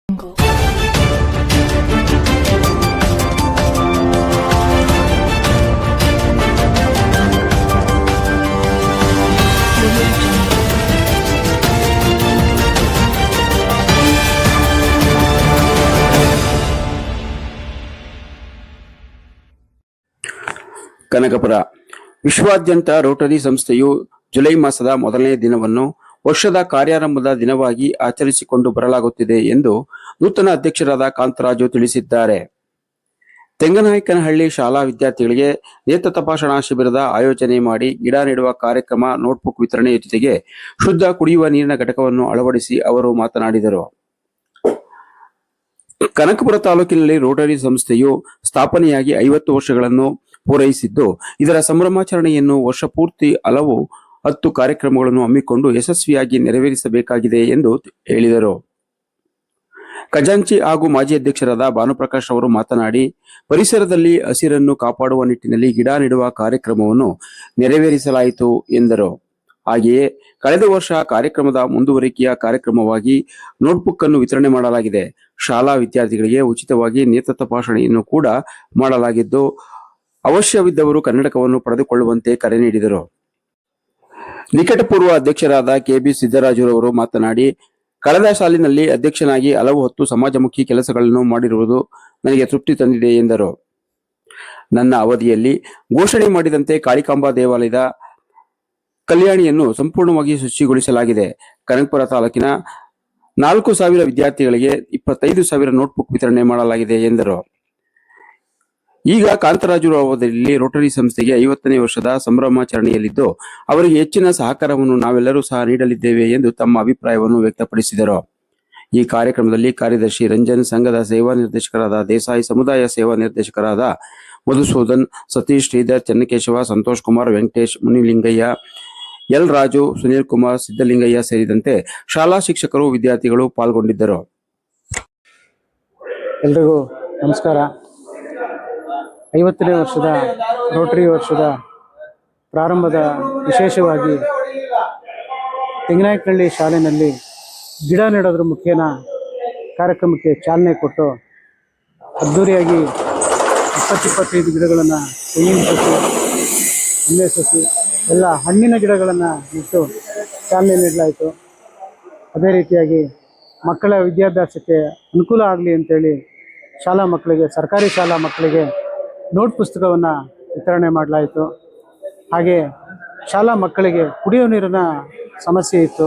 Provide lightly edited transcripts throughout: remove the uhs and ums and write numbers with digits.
ಕನಕಪುರ ವಿಶ್ವಾದ್ಯಂತ ರೋಟರಿ ಸಂಸ್ಥೆಯು ಜುಲೈ ಮಾಸದ ಮೊದಲನೇ ದಿನವನ್ನು ವರ್ಷದ ಕಾರ್ಯಾರಂಭದ ದಿನವಾಗಿ ಆಚರಿಸಿಕೊಂಡು ಬರಲಾಗುತ್ತಿದೆ ಎಂದು ನೂತನ ಅಧ್ಯಕ್ಷರಾದ ಕಾಂತರಾಜು ತಿಳಿಸಿದ್ದಾರೆ. ತೆಂಗನಾಯಕನಹಳ್ಳಿ ಶಾಲಾ ವಿದ್ಯಾರ್ಥಿಗಳಿಗೆ ನೇತ್ರ ತಪಾಸಣಾ ಶಿಬಿರದ ಆಯೋಜನೆ ಮಾಡಿ ಗಿಡ ನೆಡುವ ಕಾರ್ಯಕ್ರಮ, ನೋಟ್ಬುಕ್ ವಿತರಣೆಯ ಜೊತೆಗೆ ಶುದ್ಧ ಕುಡಿಯುವ ನೀರಿನ ಘಟಕವನ್ನು ಅಳವಡಿಸಿ ಅವರು ಮಾತನಾಡಿದರು. ಕನಕಪುರ ತಾಲೂಕಿನಲ್ಲಿ ರೋಟರಿ ಸಂಸ್ಥೆಯು ಸ್ಥಾಪನೆಯಾಗಿ 50 ವರ್ಷಗಳನ್ನು ಪೂರೈಸಿದ್ದು, ಇದರ ಸಂಭ್ರಮಾಚರಣೆಯನ್ನು ವರ್ಷ ಪೂರ್ತಿ ಹಲವು 10 ಕಾರ್ಯಕ್ರಮಗಳನ್ನು ಹಮ್ಮಿಕೊಂಡು ಯಶಸ್ವಿಯಾಗಿ ನೆರವೇರಿಸಬೇಕಾಗಿದೆ ಎಂದು ಹೇಳಿದರು. ಖಜಾಂಚಿ ಹಾಗೂ ಮಾಜಿ ಅಧ್ಯಕ್ಷರಾದ ಭಾನುಪ್ರಕಾಶ್ ಅವರು ಮಾತನಾಡಿ, ಪರಿಸರದಲ್ಲಿ ಹಸಿರನ್ನು ಕಾಪಾಡುವ ನಿಟ್ಟಿನಲ್ಲಿ ಗಿಡ ನೆಡುವ ಕಾರ್ಯಕ್ರಮವನ್ನು ನೆರವೇರಿಸಲಾಯಿತು ಎಂದರು. ಹಾಗೆಯೇ ಕಳೆದ ವರ್ಷ ಕಾರ್ಯಕ್ರಮದ ಮುಂದುವರಿಕೆಯ ಕಾರ್ಯಕ್ರಮವಾಗಿ ನೋಟ್ಬುಕ್ ಅನ್ನು ವಿತರಣೆ ಮಾಡಲಾಗಿದೆ. ಶಾಲಾ ವಿದ್ಯಾರ್ಥಿಗಳಿಗೆ ಉಚಿತವಾಗಿ ನೇತ್ರ ತಪಾಸಣೆಯನ್ನು ಕೂಡ ಮಾಡಲಾಗಿದ್ದು, ಅವಶ್ಯವಿದ್ದವರು ಕನ್ನಡಕವನ್ನು ಪಡೆದುಕೊಳ್ಳುವಂತೆ ಕರೆ ನೀಡಿದರು. ನಿಕಟಪೂರ್ವ ಅಧ್ಯಕ್ಷರಾದ ಕೆಬಿ ಸಿದ್ದರಾಜುರವರು ಮಾತನಾಡಿ, ಕಳೆದ ಸಾಲಿನಲ್ಲಿ ಅಧ್ಯಕ್ಷನಾಗಿ ಹಲವು 10 ಸಮಾಜಮುಖಿ ಕೆಲಸಗಳನ್ನು ಮಾಡಿರುವುದು ನನಗೆ ತೃಪ್ತಿ ತಂದಿದೆ ಎಂದರು. ನನ್ನ ಅವಧಿಯಲ್ಲಿ ಘೋಷಣೆ ಮಾಡಿದಂತೆ ಕಾಳಿಕಾಂಬಾ ದೇವಾಲಯದ ಕಲ್ಯಾಣಿಯನ್ನು ಸಂಪೂರ್ಣವಾಗಿ ಶುಚಿಗೊಳಿಸಲಾಗಿದೆ. ಕನಕಪುರ ತಾಲೂಕಿನ 4,000 ವಿದ್ಯಾರ್ಥಿಗಳಿಗೆ 25,000 ನೋಟ್ಬುಕ್ ವಿತರಣೆ ಮಾಡಲಾಗಿದೆ ಎಂದರು. ಈಗ ಕಾಂತರಾಜು ಅವಧಿಯಲ್ಲಿ ರೋಟರಿ ಸಂಸ್ಥೆಗೆ 50ನೇ ವರ್ಷದ ಸಂಭ್ರಮಾಚರಣೆಯಲ್ಲಿದ್ದು, ಅವರಿಗೆ ಹೆಚ್ಚಿನ ಸಹಕಾರವನ್ನು ನಾವೆಲ್ಲರೂ ಸಹ ನೀಡಲಿದ್ದೇವೆ ಎಂದು ತಮ್ಮ ಅಭಿಪ್ರಾಯವನ್ನು ವ್ಯಕ್ತಪಡಿಸಿದರು. ಈ ಕಾರ್ಯಕ್ರಮದಲ್ಲಿ ಕಾರ್ಯದರ್ಶಿ ರಂಜನ್, ಸಂಘದ ಸೇವಾ ನಿರ್ದೇಶಕರಾದ ದೇಸಾಯಿ, ಸಮುದಾಯ ಸೇವಾ ನಿರ್ದೇಶಕರಾದ ಮಧುಸೂದನ್, ಸತೀಶ್, ಶ್ರೀಧರ್, ಚನ್ನಕೇಶವ, ಸಂತೋಷ್ ಕುಮಾರ್, ವೆಂಕಟೇಶ್, ಮುನಿಲಿಂಗಯ್ಯ, ಎಲ್ ರಾಜು, ಸುನೀಲ್ ಕುಮಾರ್, ಸಿದ್ದಲಿಂಗಯ್ಯ ಸೇರಿದಂತೆ ಶಾಲಾ ಶಿಕ್ಷಕರು, ವಿದ್ಯಾರ್ಥಿಗಳು ಪಾಲ್ಗೊಂಡಿದ್ದರು. ಎಲ್ರಿಗೂ ನಮಸ್ಕಾರ. 50ನೇ ವರ್ಷದ ರೋಟರಿ ವರ್ಷದ ಪ್ರಾರಂಭದ ವಿಶೇಷವಾಗಿ ತೆಂಗನಾಯಕನಹಳ್ಳಿ ಶಾಲೆಯಲ್ಲಿ ಗಿಡ ನೆಡೋದ್ರ ಮುಖೇನ ಕಾರ್ಯಕ್ರಮಕ್ಕೆ ಚಾಲನೆ ಕೊಟ್ಟು ಅದ್ದೂರಿಯಾಗಿ 20-25 ಗಿಡಗಳನ್ನು, ತೆಂಗಿನ ಸಸಿ, ಎಣ್ಣೆ ಸಸಿ ಎಲ್ಲ ಹಣ್ಣಿನ ಗಿಡಗಳನ್ನು ನೆಟ್ಟು ಚಾಲನೆ ನೀಡಲಾಯಿತು. ಅದೇ ರೀತಿಯಾಗಿ ಮಕ್ಕಳ ವಿದ್ಯಾಭ್ಯಾಸಕ್ಕೆ ಅನುಕೂಲ ಆಗಲಿ ಅಂತೇಳಿ ಶಾಲಾ ಮಕ್ಕಳಿಗೆ, ಸರ್ಕಾರಿ ಶಾಲಾ ಮಕ್ಕಳಿಗೆ ನೋಟ್ ಪುಸ್ತಕವನ್ನು ವಿತರಣೆ ಮಾಡಲಾಯಿತು. ಹಾಗೆ ಶಾಲಾ ಮಕ್ಕಳಿಗೆ ಕುಡಿಯೋ ನೀರಿನ ಸಮಸ್ಯೆ ಇತ್ತು.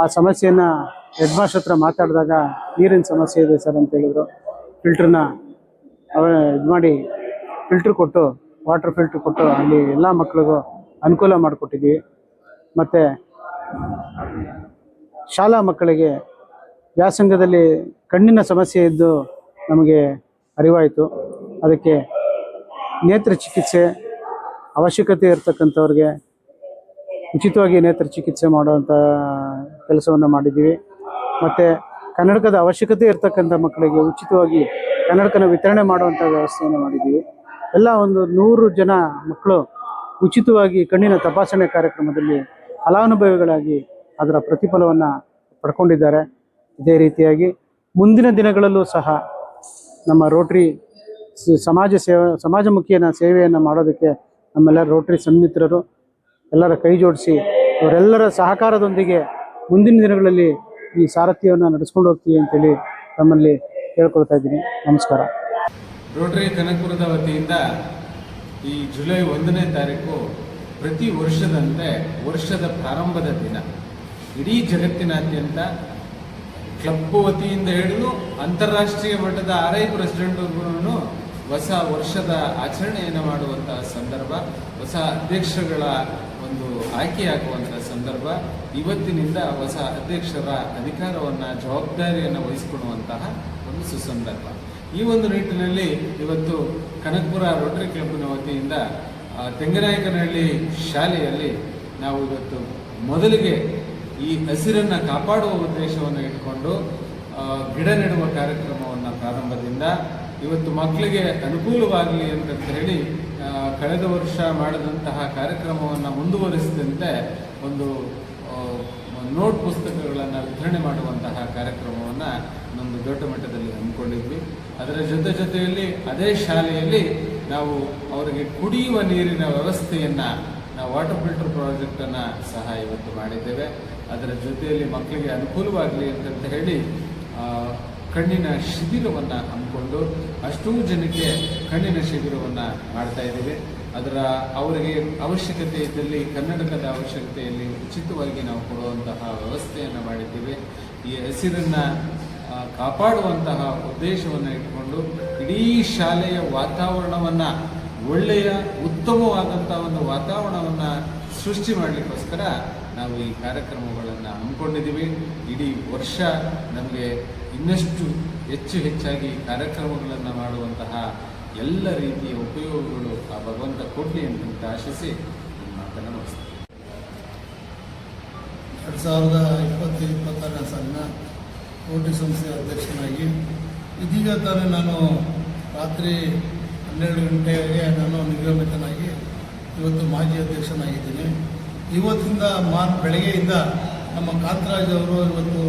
ಆ ಸಮಸ್ಯೆಯನ್ನು ಹೆಡ್ ಮಾಸ್ಟರ್ ಹತ್ರ ಮಾತಾಡಿದಾಗ ನೀರಿನ ಸಮಸ್ಯೆ ಇದೆ ಸರ್ ಅಂತ ಹೇಳಿದರು. ಫಿಲ್ಟ್ರನ್ನ ಇದು ಮಾಡಿ ಫಿಲ್ಟ್ರ್ ಕೊಟ್ಟು, ವಾಟರ್ ಫಿಲ್ಟ್ರ್ ಕೊಟ್ಟು ಅಲ್ಲಿ ಎಲ್ಲ ಮಕ್ಕಳಿಗೂ ಅನುಕೂಲ ಮಾಡಿಕೊಟ್ಟಿದ್ದೀವಿ. ಮತ್ತು ಶಾಲಾ ಮಕ್ಕಳಿಗೆ ವ್ಯಾಸಂಗದಲ್ಲಿ ಕಣ್ಣಿನ ಸಮಸ್ಯೆ ಇದ್ದು ನಮಗೆ ಅರಿವಾಯಿತು. ಅದಕ್ಕೆ ನೇತ್ರ ಚಿಕಿತ್ಸೆ ಅವಶ್ಯಕತೆ ಇರತಕ್ಕಂಥವ್ರಿಗೆ ಉಚಿತವಾಗಿ ನೇತ್ರ ಚಿಕಿತ್ಸೆ ಮಾಡುವಂಥ ಕೆಲಸವನ್ನು ಮಾಡಿದ್ದೀವಿ. ಮತ್ತು ಕನ್ನಡಕದ ಅವಶ್ಯಕತೆ ಇರತಕ್ಕಂಥ ಮಕ್ಕಳಿಗೆ ಉಚಿತವಾಗಿ ಕನ್ನಡಕನ ವಿತರಣೆ ಮಾಡುವಂಥ ವ್ಯವಸ್ಥೆಯನ್ನು ಮಾಡಿದ್ದೀವಿ. ಎಲ್ಲ ಒಂದು 100 ಜನ ಮಕ್ಕಳು ಉಚಿತವಾಗಿ ಕಣ್ಣಿನ ತಪಾಸಣೆ ಕಾರ್ಯಕ್ರಮದಲ್ಲಿ ಫಲಾನುಭವಿಗಳಾಗಿ ಅದರ ಪ್ರತಿಫಲವನ್ನು ಪಡ್ಕೊಂಡಿದ್ದಾರೆ. ಇದೇ ರೀತಿಯಾಗಿ ಮುಂದಿನ ದಿನಗಳಲ್ಲೂ ಸಹ ನಮ್ಮ ರೋಟರಿ ಸಮಾಜಮುಖಿಯ ಸೇವೆಯನ್ನು ಮಾಡೋದಕ್ಕೆ ನಮ್ಮೆಲ್ಲರ ರೋಟರಿ ಸನ್ಮಿತ್ರರು ಎಲ್ಲರ ಕೈ ಜೋಡಿಸಿ ಅವರೆಲ್ಲರ ಸಹಕಾರದೊಂದಿಗೆ ಮುಂದಿನ ದಿನಗಳಲ್ಲಿ ಈ ಸಾರಥ್ಯವನ್ನು ನಡೆಸ್ಕೊಂಡು ಹೋಗ್ತೀವಿ ಅಂತೇಳಿ ತಮ್ಮಲ್ಲಿ ಕೇಳ್ಕೊಳ್ತಾ ಇದ್ದೀನಿ. ನಮಸ್ಕಾರ. ರೋಟರಿ ಕನಕಪುರದ ವತಿಯಿಂದ ಈ ಜುಲೈ 1ನೇ ತಾರೀಕು ಪ್ರತಿ ವರ್ಷದಂತೆ ವರ್ಷದ ಪ್ರಾರಂಭದ ದಿನ ಇಡೀ ಜಗತ್ತಿನಾದ್ಯಂತ ಕ್ಲಬ್ ವತಿಯಿಂದ ಹಿಡಿದು ಅಂತಾರಾಷ್ಟ್ರೀಯ ಮಟ್ಟದ RI ಪ್ರೆಸಿಡೆಂಟ್ಗಳು ಹೊಸ ವರ್ಷದ ಆಚರಣೆಯನ್ನು ಮಾಡುವಂತಹ ಸಂದರ್ಭ, ಹೊಸ ಅಧ್ಯಕ್ಷರುಗಳ ಒಂದು ಆಯ್ಕೆಯಾಗುವಂಥ ಸಂದರ್ಭ. ಇವತ್ತಿನಿಂದ ಹೊಸ ಅಧ್ಯಕ್ಷರ ಅಧಿಕಾರವನ್ನು, ಜವಾಬ್ದಾರಿಯನ್ನು ವಹಿಸಿಕೊಳ್ಳುವಂತಹ ಒಂದು ಸುಸಂದರ್ಭ. ಈ ಒಂದು ನಿಟ್ಟಿನಲ್ಲಿ ಇವತ್ತು ಕನಕಪುರ ರೋಟರಿ ಕ್ಲಬ್ನ ವತಿಯಿಂದ ತೆಂಗನಾಯಕನಹಳ್ಳಿ ಶಾಲೆಯಲ್ಲಿ ನಾವು ಇವತ್ತು ಮೊದಲಿಗೆ ಈ ಹಸಿರನ್ನು ಕಾಪಾಡುವ ಉದ್ದೇಶವನ್ನು ಇಟ್ಕೊಂಡು ಗಿಡ ನೆಡುವ ಕಾರ್ಯಕ್ರಮವನ್ನು ಪ್ರಾರಂಭದಿಂದ ಇವತ್ತು ಮಕ್ಕಳಿಗೆ ಅನುಕೂಲವಾಗಲಿ ಅಂತ ಹೇಳಿ ಕಳೆದ ವರ್ಷ ಮಾಡಿದಂತಹ ಕಾರ್ಯಕ್ರಮವನ್ನು ಮುಂದುವರಿಸಿದಂತೆ ಒಂದು ನೋಟ್ ಪುಸ್ತಕಗಳನ್ನು ವಿತರಣೆ ಮಾಡುವಂತಹ ಕಾರ್ಯಕ್ರಮವನ್ನು ನಮ್ಮದು ದೊಡ್ಡ ಮಟ್ಟದಲ್ಲಿ ಹಮ್ಮಿಕೊಂಡಿದ್ವಿ. ಅದರ ಜೊತೆಯಲ್ಲಿ ಅದೇ ಶಾಲೆಯಲ್ಲಿ ನಾವು ಅವರಿಗೆ ಕುಡಿಯುವ ನೀರಿನ ವ್ಯವಸ್ಥೆಯನ್ನು ನಾವು ವಾಟರ್ ಫಿಲ್ಟರ್ ಪ್ರಾಜೆಕ್ಟನ್ನು ಸಹ ಇವತ್ತು ಮಾಡಿದ್ದೇವೆ. ಅದರ ಜೊತೆಯಲ್ಲಿ ಮಕ್ಕಳಿಗೆ ಅನುಕೂಲವಾಗಲಿ ಅಂತ ಹೇಳಿ ಕಣ್ಣಿನ ಶಿಬಿರವನ್ನು ಹಮ್ಮಿಕೊಂಡು ಅಷ್ಟೂ ಜನಕ್ಕೆ ಕಣ್ಣಿನ ಶಿಬಿರವನ್ನು ಮಾಡ್ತಾ ಇದ್ದೀವಿ. ಅದರ ಅವರಿಗೆ ಅವಶ್ಯಕತೆ ಇದ್ದಲ್ಲಿ ಕನ್ನಡಕದ ಅವಶ್ಯಕತೆಯಲ್ಲಿ ಉಚಿತವಾಗಿ ನಾವು ಕೊಡುವಂತಹ ವ್ಯವಸ್ಥೆಯನ್ನು ಮಾಡಿದ್ದೀವಿ. ಈ ಹಸಿರನ್ನು ಕಾಪಾಡುವಂತಹ ಉದ್ದೇಶವನ್ನು ಇಟ್ಕೊಂಡು ಇಡೀ ಶಾಲೆಯ ವಾತಾವರಣವನ್ನು ಒಳ್ಳೆಯ ಉತ್ತಮವಾದಂಥ ಒಂದು ವಾತಾವರಣವನ್ನು ಸೃಷ್ಟಿ ಮಾಡಲಿಕ್ಕೋಸ್ಕರ ನಾವು ಈ ಕಾರ್ಯಕ್ರಮಗಳನ್ನು ಹಮ್ಮಿಕೊಂಡಿದ್ದೀವಿ. ಇಡೀ ವರ್ಷ ನಮಗೆ ಇನ್ನಷ್ಟು ಹೆಚ್ಚಾಗಿ ಕಾರ್ಯಕ್ರಮಗಳನ್ನು ಮಾಡುವಂತಹ ಎಲ್ಲ ರೀತಿಯ ಉಪಯೋಗಗಳು ಆ ಭಗವಂತ ಕೊಡಲಿ ಅಂತ ಆಶಿಸಿ ಮಾತನ್ನು ಮುಗಿಸ್ತೀನಿ. 2020-2021 ಸಾಲಿನ ರೋಟರಿ ಸಂಸ್ಥೆಯ ಅಧ್ಯಕ್ಷನಾಗಿ ಇದೀಗ ತಾನೇ ನಾನು ರಾತ್ರಿ 12 ಗಂಟೆಗೆ ನಾನು ನಿರ್ಗಮಿತನಾಗಿ ಇವತ್ತು ಮಾಜಿ ಅಧ್ಯಕ್ಷನಾಗಿದ್ದೀನಿ. ಇವತ್ತಿಂದ ಬೆಳಗ್ಗೆಯಿಂದ ನಮ್ಮ ಕಾಂತರಾಜ್ ಅವರು ಇವತ್ತು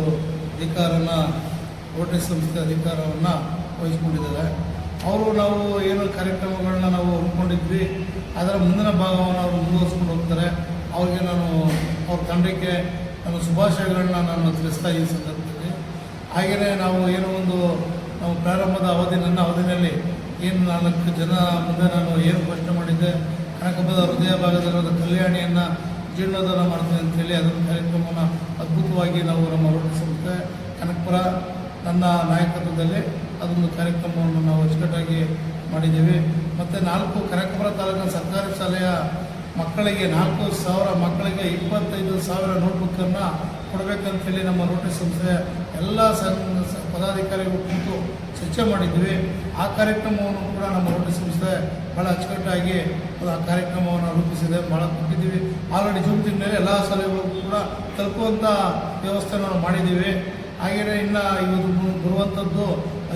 ರೋಟರಿ ಸಂಸ್ಥೆ ಅಧಿಕಾರವನ್ನು ವಹಿಸ್ಕೊಂಡಿದ್ದಾರೆ. ನಾವು ಏನು ಕಾರ್ಯಕ್ರಮಗಳನ್ನ ನಾವು ಹಮ್ಮಿಕೊಂಡಿದ್ವಿ ಅದರ ಮುಂದಿನ ಭಾಗವನ್ನು ಅವರು ಮುಂದುವರಿಸ್ಕೊಂಡು ಹೋಗ್ತಾರೆ. ಅವ್ರಿಗೆ ಅವ್ರ ತಂಡಕ್ಕೆ ನಾನು ಶುಭಾಶಯಗಳನ್ನ ನಾನು ತಿಳಿಸ್ತಾ ಈ ಸಂದರ್ಭದಲ್ಲಿ. ಹಾಗೆಯೇ ನಾವು ನಾವು ಪ್ರಾರಂಭದ ನನ್ನ ಅವಧಿಯಲ್ಲಿ ಏನು 4 ಜನ ಮುಂದೆ ನಾನು ಏನು ಪ್ರಶ್ನೆ ಮಾಡಿದ್ದೆ, ಕನಕಪುರದ ಹೃದಯ ಭಾಗದಲ್ಲಿರುವ ಕಲ್ಯಾಣಿಯನ್ನು ಜೀರ್ಣೋದ್ಧಾರ ಮಾಡ್ತೀನಿ ಅಂತೇಳಿ ಅದರ ಕಾರ್ಯಕ್ರಮವನ್ನು ಅದ್ಭುತವಾಗಿ ನಾವು ನಮ್ಮ ರೋಟರಿ ಸಂಸ್ಥೆ ಕನಕಪುರ ನನ್ನ ನಾಯಕತ್ವದಲ್ಲಿ ಅದೊಂದು ಕಾರ್ಯಕ್ರಮವನ್ನು ನಾವು ಅಚ್ಚುಕಟ್ಟಾಗಿ ಮಾಡಿದ್ದೀವಿ. ಮತ್ತು 4 ಕನಕಪುರ ತಾಲೂಕಿನ ಸರ್ಕಾರಿ ಶಾಲೆಯ ಮಕ್ಕಳಿಗೆ 4,000 ಮಕ್ಕಳಿಗೆ 25,000 ನೋಟ್ಬುಕ್ಕನ್ನು ಕೊಡಬೇಕಂತೇಳಿ ನಮ್ಮ ರೋಟರಿ ಸಂಸ್ಥೆ ಎಲ್ಲ ಪದಾಧಿಕಾರಿಗಳು ಕುರಿತು ಚರ್ಚೆ ಮಾಡಿದ್ವಿ. ಆ ಕಾರ್ಯಕ್ರಮವನ್ನು ಕೂಡ ನಮ್ಮ ರೋಟರಿ ಸಂಸ್ಥೆ ಭಾಳ ಅಚ್ಚುಕಟ್ಟಾಗಿ ಆ ಕಾರ್ಯಕ್ರಮವನ್ನು ರೂಪಿಸಿದೆ, ಭಾಳ ಕೊಟ್ಟಿದ್ದೀವಿ. ಆಲ್ರೆಡಿ ಜೂನ್ ತಿಂಗಳಲ್ಲಿ ಎಲ್ಲ ಶಾಲೆಗಳಿಗೂ ಕೂಡ ತಲುಪುವಂಥ ವ್ಯವಸ್ಥೆ ನಾವು ಮಾಡಿದ್ದೀವಿ. ಹಾಗೆಯೇ ಇನ್ನು ಇವತ್ತು ಬರುವಂಥದ್ದು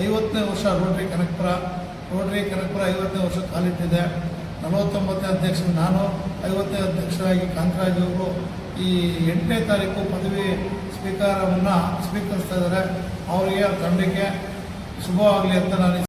50ನೇ ವರ್ಷ ರೋಟರಿ ಕನಕಪುರ 50ನೇ ವರ್ಷ ಕಾಲಿಟ್ಟಿದೆ. 49ನೇ ಅಧ್ಯಕ್ಷರು ನಾನು, 50ನೇ ಅಧ್ಯಕ್ಷರಾಗಿ ಕಾಂತರಾಜ್ ಅವರು ಈ 8ನೇ ತಾರೀಕು ಪದವಿ ಸ್ವೀಕರಿಸ್ತಾ ಇದ್ದಾರೆ. ಅವರಿಗೆ ತಂಡಕ್ಕೆ ಶುಭವಾಗಲಿ ಅಂತ ನಾನು